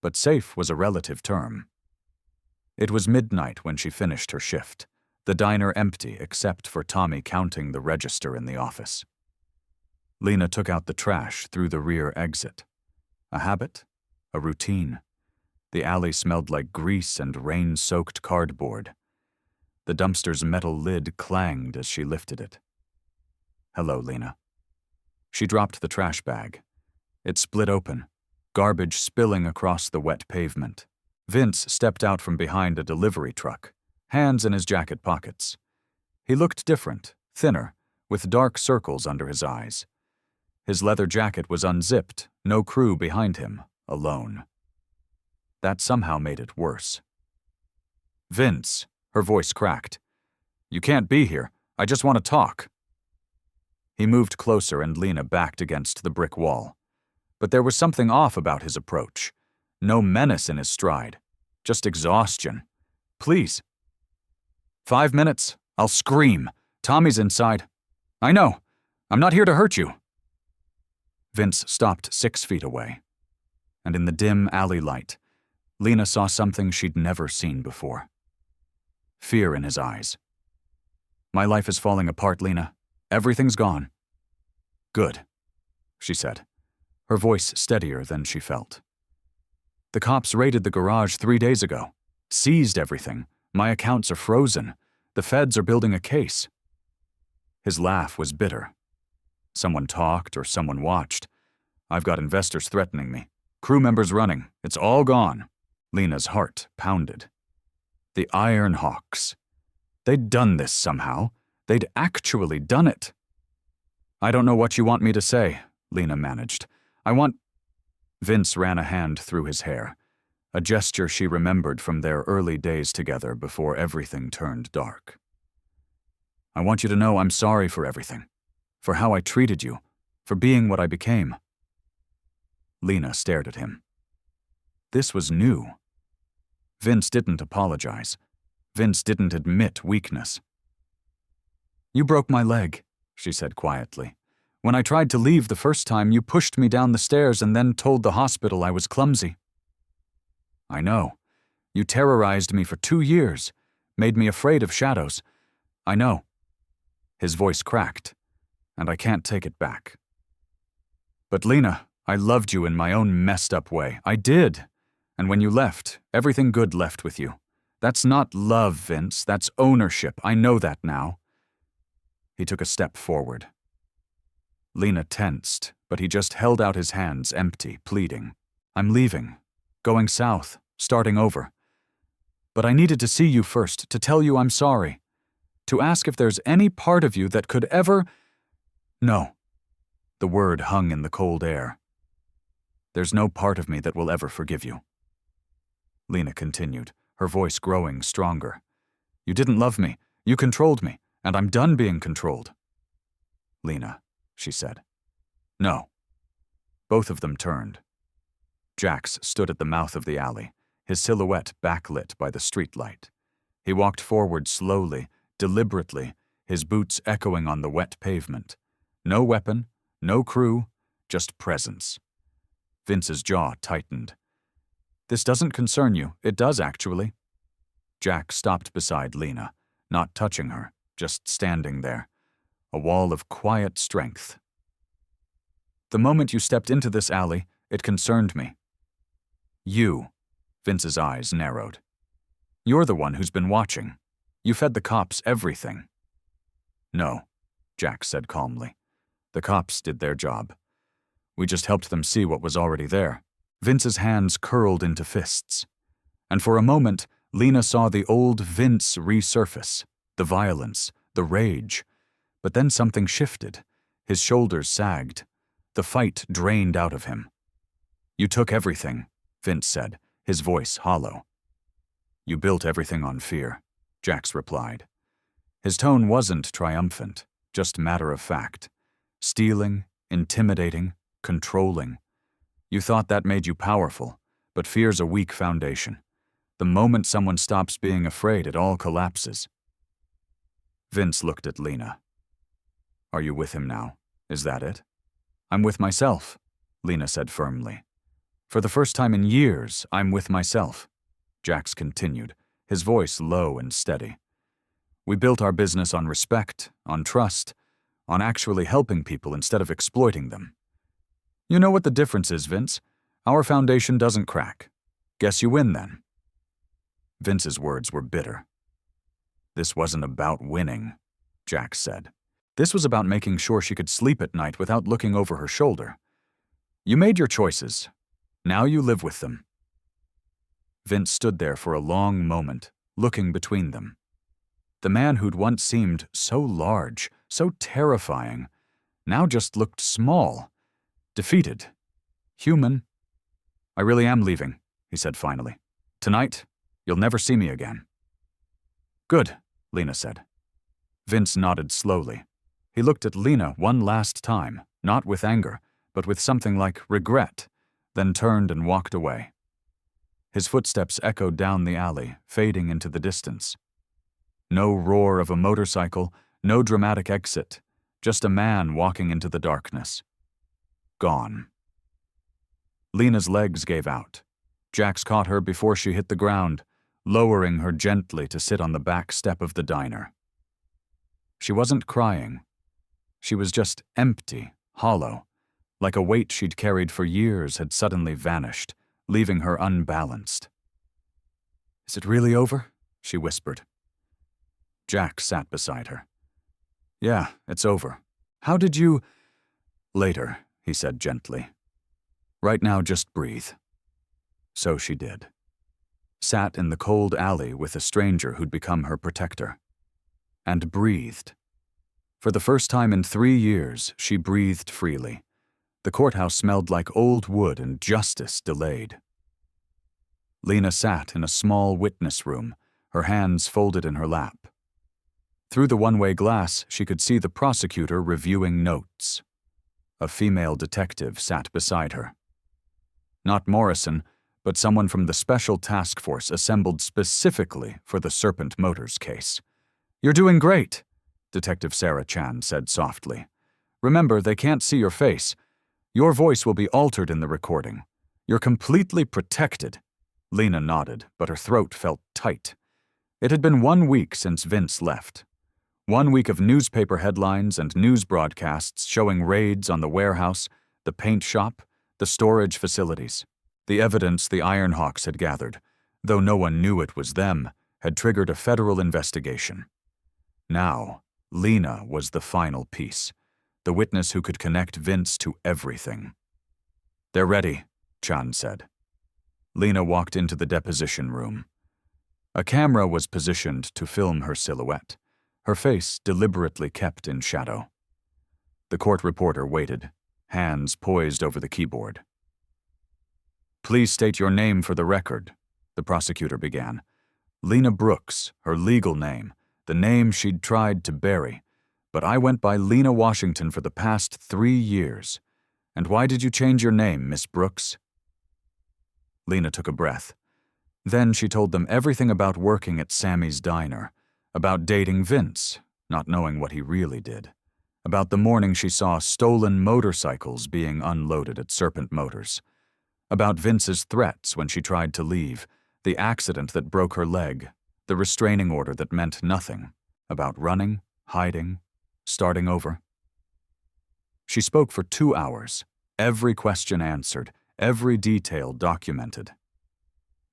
But safe was a relative term. It was midnight when she finished her shift, the diner empty except for Tommy counting the register in the office. Lena took out the trash through the rear exit. A habit? A routine? The alley smelled like grease and rain-soaked cardboard. The dumpster's metal lid clanged as she lifted it. Hello, Lena. She dropped the trash bag. It split open, garbage spilling across the wet pavement. Vince stepped out from behind a delivery truck, hands in his jacket pockets. He looked different, thinner, with dark circles under his eyes. His leather jacket was unzipped, no crew behind him, alone. That somehow made it worse. Vince, her voice cracked. You can't be here. I just want to talk. He moved closer and Lena backed against the brick wall. But there was something off about his approach. No menace in his stride, just exhaustion. Please. 5 minutes. I'll scream. Tommy's inside. I know. I'm not here to hurt you. Vince stopped 6 feet away. And in the dim alley light, Lena saw something she'd never seen before. Fear in his eyes. My life is falling apart, Lena. Everything's gone. Good, she said, her voice steadier than she felt. The cops raided the garage 3 days ago, seized everything. My accounts are frozen. The feds are building a case. His laugh was bitter. Someone talked or someone watched. I've got investors threatening me. Crew members running. It's all gone. Lena's heart pounded. The Ironhawks. They'd done this somehow. They'd actually done it. I don't know what you want me to say, Lena managed. Vince ran a hand through his hair, a gesture she remembered from their early days together before everything turned dark. I want you to know I'm sorry for everything, for how I treated you, for being what I became. Lena stared at him. This was new. Vince didn't apologize. Vince didn't admit weakness. You broke my leg, she said quietly. When I tried to leave the first time, you pushed me down the stairs and then told the hospital I was clumsy. I know. You terrorized me for 2 years, made me afraid of shadows. I know. His voice cracked, and I can't take it back. But Lena, I loved you in my own messed up way. I did. And when you left, everything good left with you. That's not love, Vince. That's ownership. I know that now. He took a step forward. Lena tensed, but he just held out his hands empty, pleading. I'm leaving. Going south. Starting over. But I needed to see you first, to tell you I'm sorry. To ask if there's any part of you that could ever... No. The word hung in the cold air. There's no part of me that will ever forgive you. Lena continued, her voice growing stronger. You didn't love me. You controlled me, and I'm done being controlled. Lena, she said. No. Both of them turned. Jax stood at the mouth of the alley, his silhouette backlit by the streetlight. He walked forward slowly, deliberately, his boots echoing on the wet pavement. No weapon, no crew, just presence. Vince's jaw tightened. This doesn't concern you. It does, actually. Jack stopped beside Lena, not touching her, just standing there. A wall of quiet strength. The moment you stepped into this alley, it concerned me. You. Vince's eyes narrowed. You're the one who's been watching. You fed the cops everything. No, Jack said calmly. The cops did their job. We just helped them see what was already there. Vince's hands curled into fists. And for a moment, Lena saw the old Vince resurface, the violence, the rage. But then something shifted. His shoulders sagged. The fight drained out of him. You took everything, Vince said, his voice hollow. You built everything on fear, Jax replied. His tone wasn't triumphant, just matter of fact. Stealing, intimidating, controlling. You thought that made you powerful, but fear's a weak foundation. The moment someone stops being afraid, it all collapses. Vince looked at Lena. Are you with him now? Is that it? I'm with myself, Lena said firmly. For the first time in years, I'm with myself, Jax continued, his voice low and steady. We built our business on respect, on trust, on actually helping people instead of exploiting them. You know what the difference is, Vince? Our foundation doesn't crack. Guess you win then. Vince's words were bitter. This wasn't about winning, Jax said. This was about making sure she could sleep at night without looking over her shoulder. You made your choices. Now you live with them. Vince stood there for a long moment, looking between them. The man who'd once seemed so large, so terrifying, now just looked small, defeated, human. I really am leaving, he said finally. Tonight, you'll never see me again. Good, Lena said. Vince nodded slowly. He looked at Lena one last time, not with anger, but with something like regret, then turned and walked away. His footsteps echoed down the alley, fading into the distance. No roar of a motorcycle, no dramatic exit, just a man walking into the darkness. Gone. Lena's legs gave out. Jax caught her before she hit the ground, lowering her gently to sit on the back step of the diner. She wasn't crying. She was just empty, hollow, like a weight she'd carried for years had suddenly vanished, leaving her unbalanced. Is it really over? She whispered. Jack sat beside her. Yeah, it's over. How did you… Later, he said gently. Right now, just breathe. So she did. Sat in the cold alley with a stranger who'd become her protector. And breathed. For the first time in 3 years, she breathed freely. The courthouse smelled like old wood and justice delayed. Lena sat in a small witness room, her hands folded in her lap. Through the one-way glass, she could see the prosecutor reviewing notes. A female detective sat beside her. Not Morrison, but someone from the special task force assembled specifically for the Serpent Motors case. You're doing great, Detective Sarah Chan said softly. Remember, they can't see your face. Your voice will be altered in the recording. You're completely protected. Lena nodded, but her throat felt tight. It had been 1 week since Vince left. 1 week of newspaper headlines and news broadcasts showing raids on the warehouse, the paint shop, the storage facilities. The evidence the Ironhawks had gathered, though no one knew it was them, had triggered a federal investigation. Now, Lena was the final piece, the witness who could connect Vince to everything. They're ready, Chan said. Lena walked into the deposition room. A camera was positioned to film her silhouette, her face deliberately kept in shadow. The court reporter waited, hands poised over the keyboard. Please state your name for the record, the prosecutor began. Lena Brooks, her legal name, the name she'd tried to bury. But I went by Lena Washington for the past 3 years. And why did you change your name, Miss Brooks? Lena took a breath. Then she told them everything about working at Sammy's diner, about dating Vince, not knowing what he really did, about the morning she saw stolen motorcycles being unloaded at Serpent Motors, about Vince's threats when she tried to leave, the accident that broke her leg, The restraining order that meant nothing about running, hiding, starting over. She spoke for 2 hours, every question answered, every detail documented.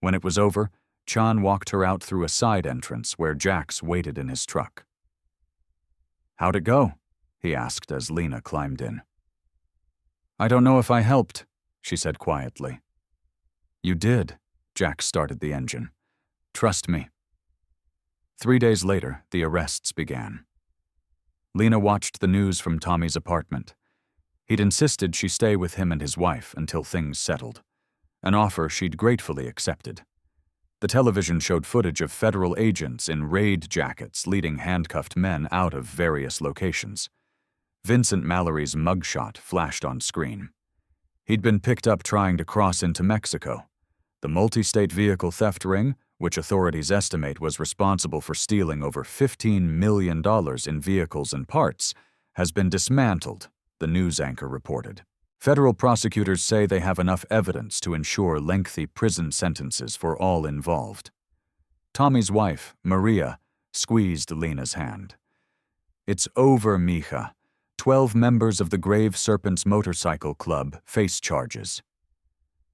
When it was over, Chan walked her out through a side entrance where Jax waited in his truck. "How'd it go?" he asked as Lena climbed in. "I don't know if I helped," she said quietly. "You did," Jax started the engine. "Trust me." 3 days later, the arrests began. Lena watched the news from Tommy's apartment. He'd insisted she stay with him and his wife until things settled, an offer she'd gratefully accepted. The television showed footage of federal agents in raid jackets leading handcuffed men out of various locations. Vincent Mallory's mugshot flashed on screen. He'd been picked up trying to cross into Mexico. The multi-state vehicle theft ring, which authorities estimate was responsible for stealing over $15 million in vehicles and parts, has been dismantled, the news anchor reported. Federal prosecutors say they have enough evidence to ensure lengthy prison sentences for all involved. Tommy's wife, Maria, squeezed Lena's hand. "It's over, mija. 12 members of the Grave Serpents Motorcycle Club face charges."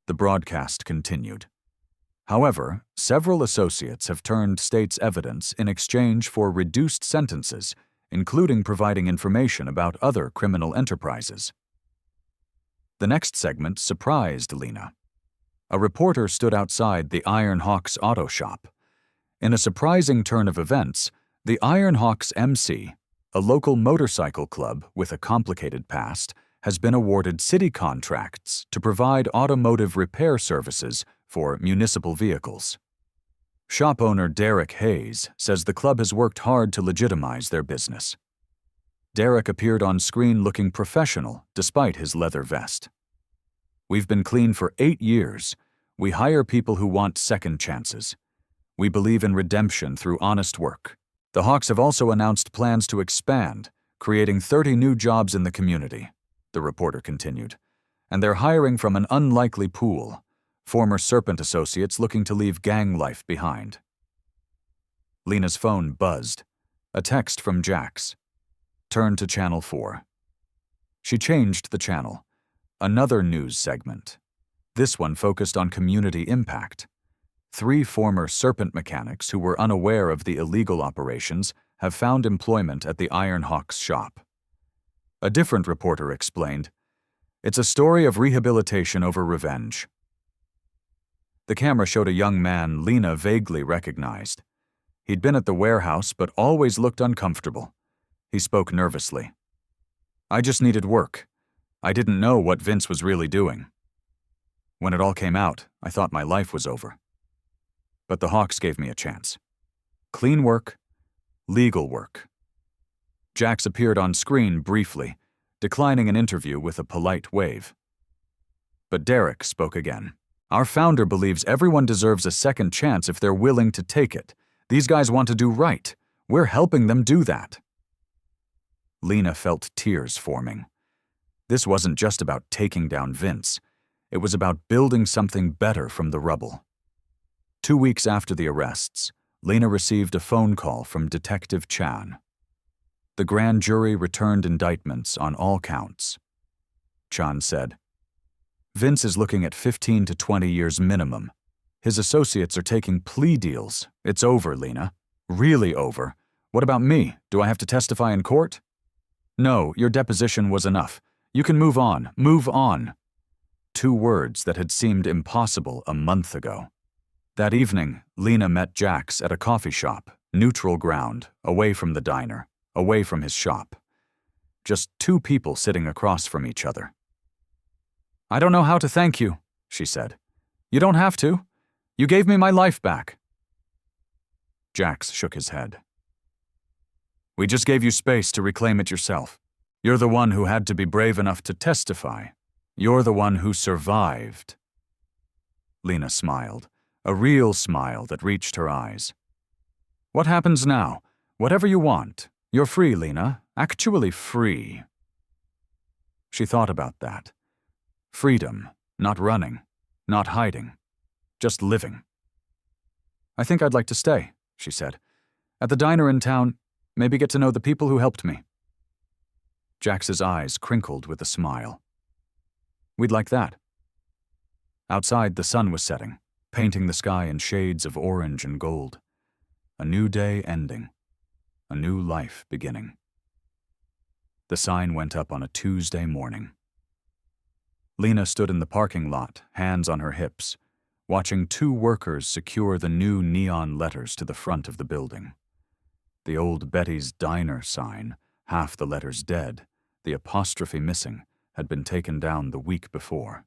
The broadcast continued. However, several associates have turned state's evidence in exchange for reduced sentences, including providing information about other criminal enterprises. The next segment surprised Lena. A reporter stood outside the Iron Hawks auto shop. In a surprising turn of events, the Iron Hawks MC, a local motorcycle club with a complicated past, has been awarded city contracts to provide automotive repair services for municipal vehicles. Shop owner Derek Hayes says the club has worked hard to legitimize their business. Derek appeared on screen looking professional despite his leather vest. "We've been clean for 8 years. We hire people who want second chances. We believe in redemption through honest work. The Hawks have also announced plans to expand, creating 30 new jobs in the community," the reporter continued. "And they're hiring from an unlikely pool, former Serpent associates looking to leave gang life behind." Lena's phone buzzed. A text from Jax. "Turn to Channel 4. She changed the channel. Another news segment. This one focused on community impact. 3 former Serpent mechanics who were unaware of the illegal operations have found employment at the Iron Hawks shop. A different reporter explained, "It's a story of rehabilitation over revenge." The camera showed a young man Lena vaguely recognized. He'd been at the warehouse but always looked uncomfortable. He spoke nervously. "I just needed work. I didn't know what Vince was really doing. When it all came out, I thought my life was over. But the Hawks gave me a chance. Clean work, legal work." Jax appeared on screen briefly, declining an interview with a polite wave. But Derek spoke again. "Our founder believes everyone deserves a second chance if they're willing to take it. These guys want to do right. We're helping them do that." Lena felt tears forming. This wasn't just about taking down Vince. It was about building something better from the rubble. 2 weeks after the arrests, Lena received a phone call from Detective Chan. The grand jury returned indictments on all counts. Chan said, "Vince is looking at 15 to 20 years minimum. His associates are taking plea deals. It's over, Lena. Really over. What about me? Do I have to testify in court?" "No, your deposition was enough. You can move on. Move on." 2 words that had seemed impossible a month ago. That evening, Lena met Jax at a coffee shop, neutral ground, away from the diner, away from his shop. Just 2 people sitting across from each other. "I don't know how to thank you," she said. "You don't have to. You gave me my life back." Jax shook his head. "We just gave you space to reclaim it yourself. You're the one who had to be brave enough to testify. You're the one who survived." Lena smiled, a real smile that reached her eyes. "What happens now? Whatever you want. You're free, Lena. Actually free." She thought about that. Freedom, not running, not hiding, just living. "I think I'd like to stay," she said. "At the diner in town, maybe get to know the people who helped me." Jax's eyes crinkled with a smile. "We'd like that." Outside, the sun was setting, painting the sky in shades of orange and gold. A new day ending. A new life beginning. The sign went up on a Tuesday morning. Lena stood in the parking lot, hands on her hips, watching two workers secure the new neon letters to the front of the building. The old Betty's Diner sign, half the letters dead, the apostrophe missing, had been taken down the week before.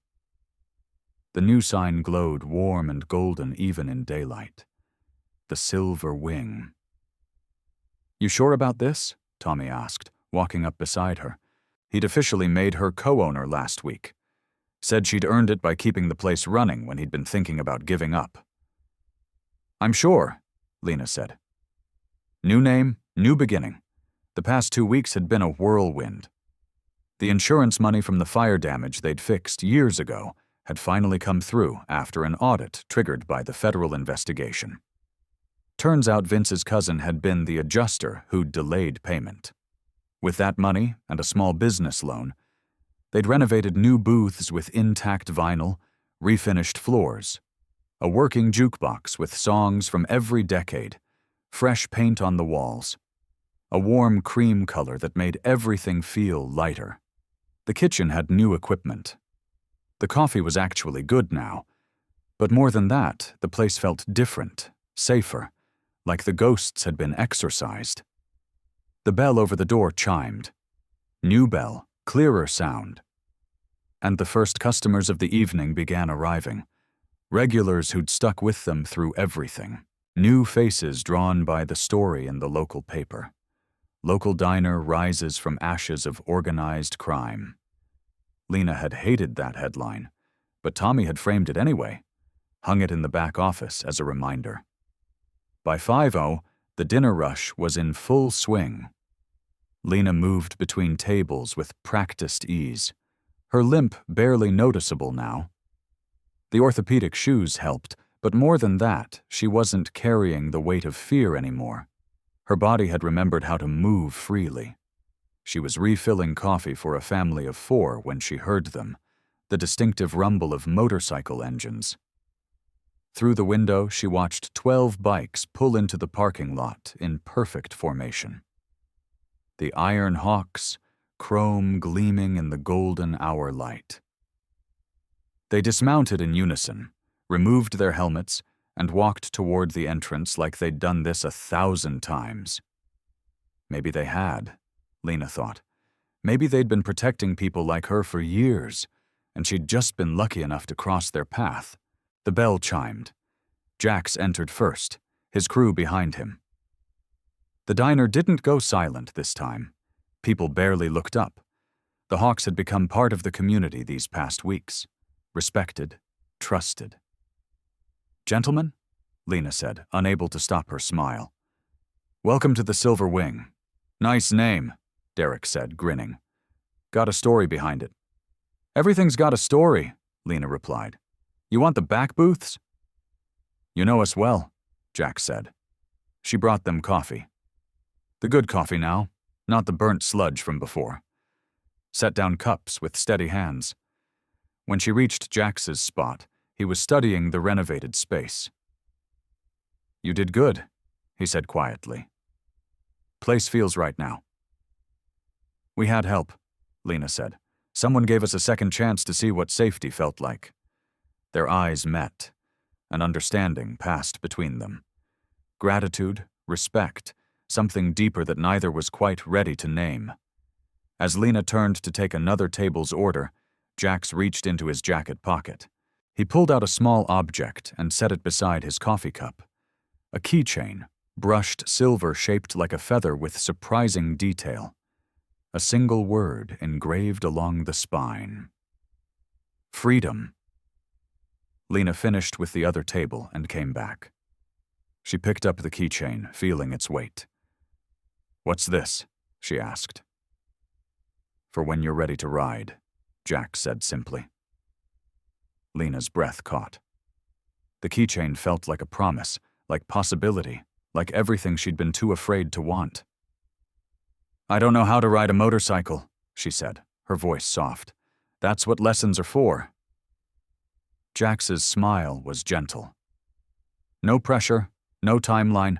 The new sign glowed warm and golden even in daylight. The Silver Wing. "You sure about this?" Tommy asked, walking up beside her. He'd officially made her co-owner last week. Said she'd earned it by keeping the place running when he'd been thinking about giving up. "I'm sure," Lena said. New name, new beginning. The past 2 weeks had been a whirlwind. The insurance money from the fire damage they'd fixed years ago had finally come through after an audit triggered by the federal investigation. Turns out Vince's cousin had been the adjuster who'd delayed payment. With that money and a small business loan, they'd renovated new booths with intact vinyl, refinished floors, a working jukebox with songs from every decade, fresh paint on the walls, a warm cream color that made everything feel lighter. The kitchen had new equipment. The coffee was actually good now, but more than that, the place felt different, safer, like the ghosts had been exorcised. The bell over the door chimed. New bell, clearer sound. And the first customers of the evening began arriving. Regulars who'd stuck with them through everything. New faces drawn by the story in the local paper. Local diner rises from ashes of organized crime. Lena had hated that headline, but Tommy had framed it anyway, hung it in the back office as a reminder. By 5:00, the dinner rush was in full swing. Lena moved between tables with practiced ease, her limp barely noticeable now. The orthopedic shoes helped, but more than that, she wasn't carrying the weight of fear anymore. Her body had remembered how to move freely. She was refilling coffee for a family of 4 when she heard them, the distinctive rumble of motorcycle engines. Through the window, she watched 12 bikes pull into the parking lot in perfect formation. The Iron Hawks, chrome gleaming in the golden hour light. They dismounted in unison, removed their helmets, and walked toward the entrance like they'd done this 1,000 times. Maybe they had, Lena thought. Maybe they'd been protecting people like her for years, and she'd just been lucky enough to cross their path. The bell chimed. Jax entered first, his crew behind him. The diner didn't go silent this time. People barely looked up. The Hawks had become part of the community these past weeks. Respected, trusted. "Gentlemen," Lena said, unable to stop her smile. "Welcome to the Silver Wing." "Nice name," Derek said, grinning. "Got a story behind it." "Everything's got a story," Lena replied. "You want the back booths?" "You know us well," Jax said. She brought them coffee. The good coffee now, not the burnt sludge from before. Set down cups with steady hands. When she reached Jax's spot, he was studying the renovated space. "You did good," he said quietly. "Place feels right now." "We had help," Lena said. "Someone gave us a second chance to see what safety felt like." Their eyes met. An understanding passed between them. Gratitude, respect, something deeper that neither was quite ready to name. As Lena turned to take another table's order, Jax reached into his jacket pocket. He pulled out a small object and set it beside his coffee cup. A keychain, brushed silver shaped like a feather with surprising detail. A single word engraved along the spine. Freedom. Lena finished with the other table and came back. She picked up the keychain, feeling its weight. "What's this?" she asked. "For when you're ready to ride," Jax said simply. Lena's breath caught. The keychain felt like a promise, like possibility, like everything she'd been too afraid to want. "I don't know how to ride a motorcycle," she said, her voice soft. "That's what lessons are for." Jax's smile was gentle. "No pressure, no timeline,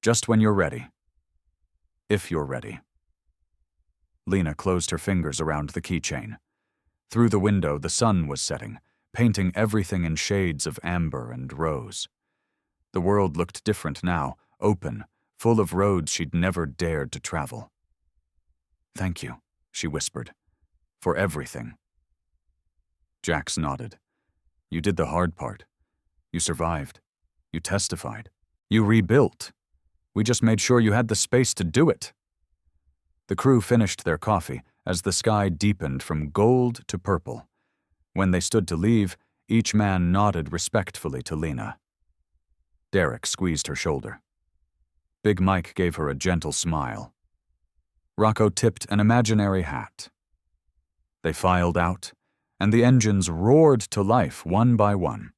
just when you're ready. If you're ready." Lena closed her fingers around the keychain. Through the window, the sun was setting, painting everything in shades of amber and rose. The world looked different now, open, full of roads she'd never dared to travel. "Thank you," she whispered, "for everything." Jax nodded. "You did the hard part. You survived. You testified. You rebuilt. We just made sure you had the space to do it." The crew finished their coffee as the sky deepened from gold to purple. When they stood to leave, each man nodded respectfully to Lena. Derek squeezed her shoulder. Big Mike gave her a gentle smile. Rocco tipped an imaginary hat. They filed out, and the engines roared to life one by one.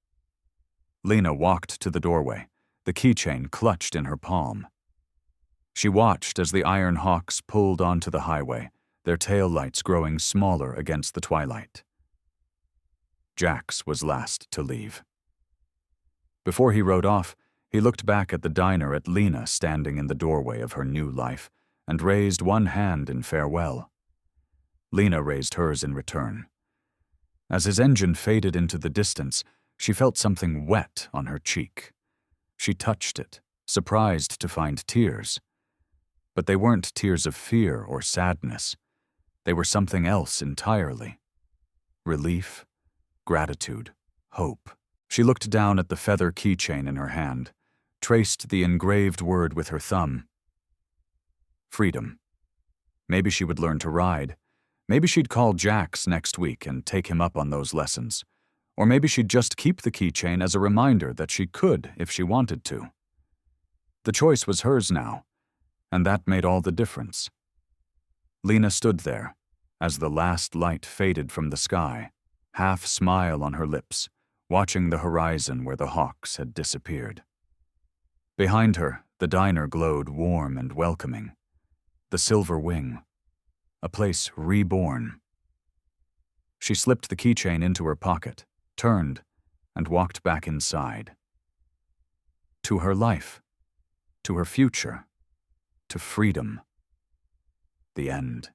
Lena walked to the doorway, the keychain clutched in her palm. She watched as the Iron Hawks pulled onto the highway, their taillights growing smaller against the twilight. Jax was last to leave. Before he rode off, he looked back at the diner at Lena standing in the doorway of her new life and raised one hand in farewell. Lena raised hers in return. As his engine faded into the distance, she felt something wet on her cheek. She touched it, surprised to find tears. But they weren't tears of fear or sadness. They were something else entirely. Relief, gratitude, hope. She looked down at the feather keychain in her hand, traced the engraved word with her thumb. Freedom. Maybe she would learn to ride. Maybe she'd call Jax next week and take him up on those lessons. Or maybe she'd just keep the keychain as a reminder that she could if she wanted to. The choice was hers now, and that made all the difference. Lena stood there, as the last light faded from the sky, half smile on her lips, watching the horizon where the Hawks had disappeared. Behind her, the diner glowed warm and welcoming. The Silver Wing. A place reborn. She slipped the keychain into her pocket, turned, and walked back inside. To her life. To her future. To freedom. The end.